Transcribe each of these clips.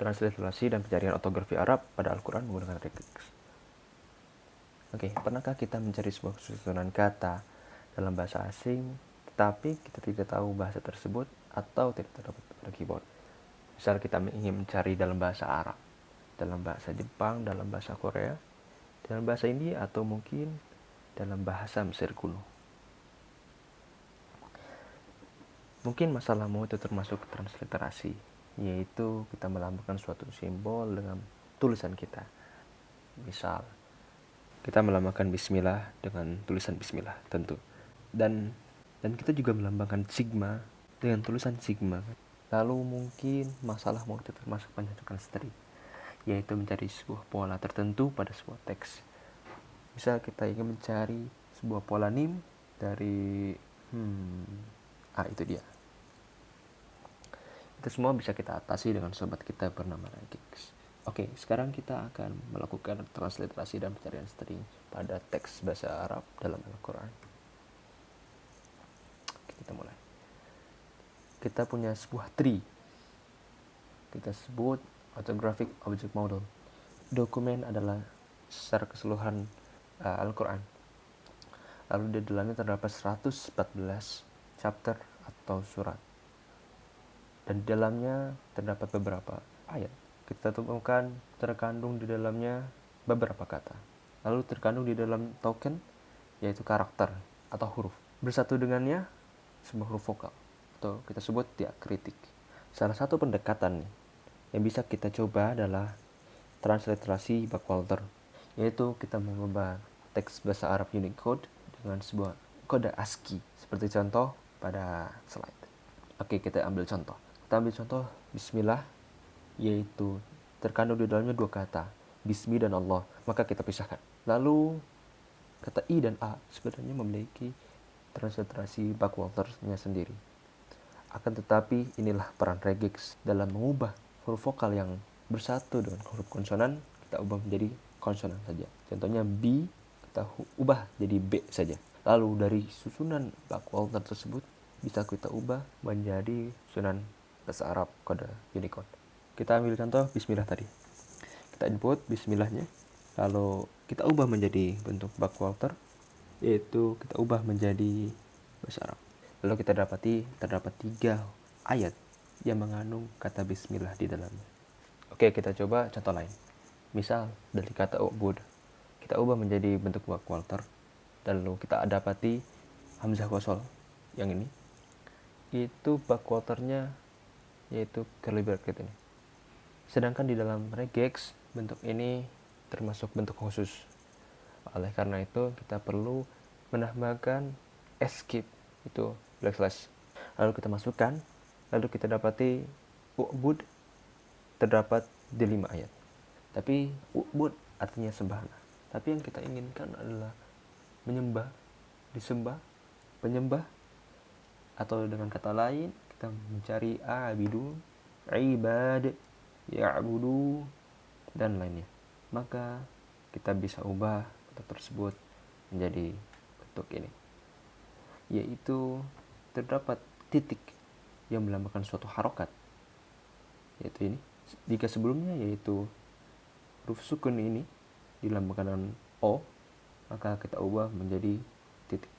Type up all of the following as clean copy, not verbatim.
transliterasi dan pencarian ortografi Arab pada Al-Quran menggunakan regex. Oke, pernahkah kita mencari sebuah susunan kata dalam bahasa asing, tetapi kita tidak tahu bahasa tersebut atau tidak terdapat pada keyboard? Misal kita ingin mencari dalam bahasa Arab, dalam bahasa Jepang, dalam bahasa Korea, dalam bahasa India, atau mungkin dalam bahasa Mesir kuno. Mungkin masalahmu itu termasuk transliterasi, yaitu kita melambangkan suatu simbol dengan tulisan kita. Misal, kita melambangkan bismillah dengan tulisan bismillah tentu. Dan kita juga melambangkan sigma dengan tulisan sigma. Lalu mungkin masalahmu itu termasuk pencocokan string, yaitu mencari sebuah pola tertentu pada sebuah teks. Misal kita ingin mencari sebuah pola nim dari itu dia. Itu semua bisa kita atasi dengan sobat kita bernama regex. Oke, sekarang kita akan melakukan transliterasi dan pencarian string pada teks bahasa Arab dalam Al-Quran. Kita mulai. Kita punya sebuah tree. Kita sebut Orthographic Object Model. Dokumen adalah secara keseluruhan Al-Quran. Lalu di dalamnya terdapat 114 chapter atau surat. Dan di dalamnya terdapat beberapa ayat. Kita temukan terkandung di dalamnya beberapa kata. Lalu terkandung di dalam token, yaitu karakter atau huruf. Bersatu dengannya sebuah huruf vokal, atau kita sebut diakritik. Salah satu pendekatan yang bisa kita coba adalah transliterasi backwalter, yaitu kita mengubah teks bahasa Arab Unicode dengan sebuah kode ASCII, seperti contoh pada slide. Oke, kita ambil contoh. Kita ambil contoh bismillah, yaitu terkandung di dalamnya dua kata, bismi dan Allah, maka kita pisahkan. Lalu kata i dan a sebenarnya memiliki transliterasi backwalternya sendiri. Akan tetapi inilah peran regex dalam mengubah huruf vokal yang bersatu dengan huruf konsonan, kita ubah menjadi konsonan saja. Contohnya B, kita ubah jadi B saja. Lalu dari susunan backwalter tersebut bisa kita ubah menjadi susunan bahasa Arab kode Unicode. Kita ambil contoh bismillah tadi. Kita input bismillahnya, lalu kita ubah menjadi bentuk backwalter, yaitu kita ubah menjadi bahasa Arab. Lalu kita terdapat 3 ayat yang mengandung kata bismillah di dalamnya. Oke, kita coba contoh lain. Misal dari kata ubud, kita ubah menjadi bentuk backwalter, lalu kita dapati hamzah wasol yang ini. Itu backwalternya yaitu curly bracket ini. Sedangkan di dalam regex bentuk ini termasuk bentuk khusus. Oleh karena itu kita perlu menambahkan escape, itu backslash. Lalu kita masukkan, lalu kita dapati ubud terdapat di 5 ayat. Tapi ubud artinya sembahna. Tapi yang kita inginkan adalah menyembah, disembah, penyembah, atau dengan kata lain kita mencari abidun, ibad, ya'budu, dan lainnya. Maka kita bisa ubah bentuk tersebut menjadi bentuk ini, yaitu terdapat titik yang melambangkan suatu harokat, yaitu ini. Jika sebelumnya yaitu huruf sukun ini dilambangkan dengan O, maka kita ubah menjadi titik,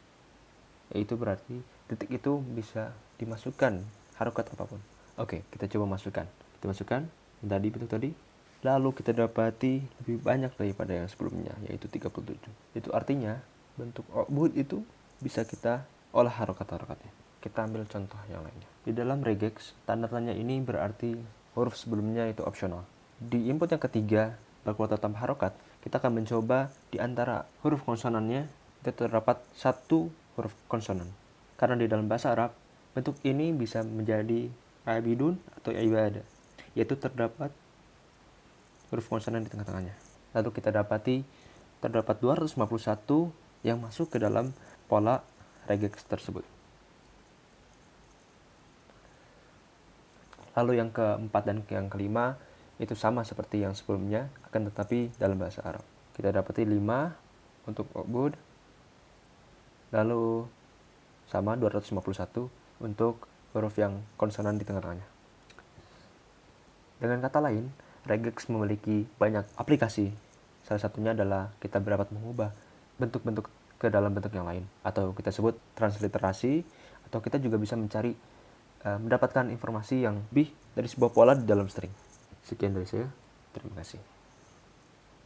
yaitu berarti titik itu bisa dimasukkan harokat apapun. Oke, kita coba masukkan. Kita masukkan tadi bentuk tadi, lalu kita dapati lebih banyak daripada yang sebelumnya, yaitu 37. Itu artinya bentuk ubud itu bisa kita olah harokat-harokatnya. Kita ambil contoh yang lainnya. Di dalam regex, tanda tanya ini berarti huruf sebelumnya itu opsional. Di input yang ketiga, backwalter tanpa harokat, kita akan mencoba di antara huruf konsonannya itu terdapat satu huruf konsonan. Karena di dalam bahasa Arab, bentuk ini bisa menjadi abidun atau ibadah, yaitu terdapat huruf konsonan di tengah-tengahnya. Lalu kita dapati terdapat 251 yang masuk ke dalam pola regex tersebut. Lalu yang keempat dan yang kelima itu sama seperti yang sebelumnya, akan tetapi dalam bahasa Arab. Kita dapati 5 untuk ubud, lalu sama 251 untuk huruf yang konsonan di tengah-tengahnya. Dengan kata lain, regex memiliki banyak aplikasi. Salah satunya adalah kita dapat mengubah bentuk-bentuk ke dalam bentuk yang lain, atau kita sebut transliterasi, atau kita juga bisa mencari mendapatkan informasi yang lebih dari sebuah pola di dalam string. Sekian dari saya. Terima kasih.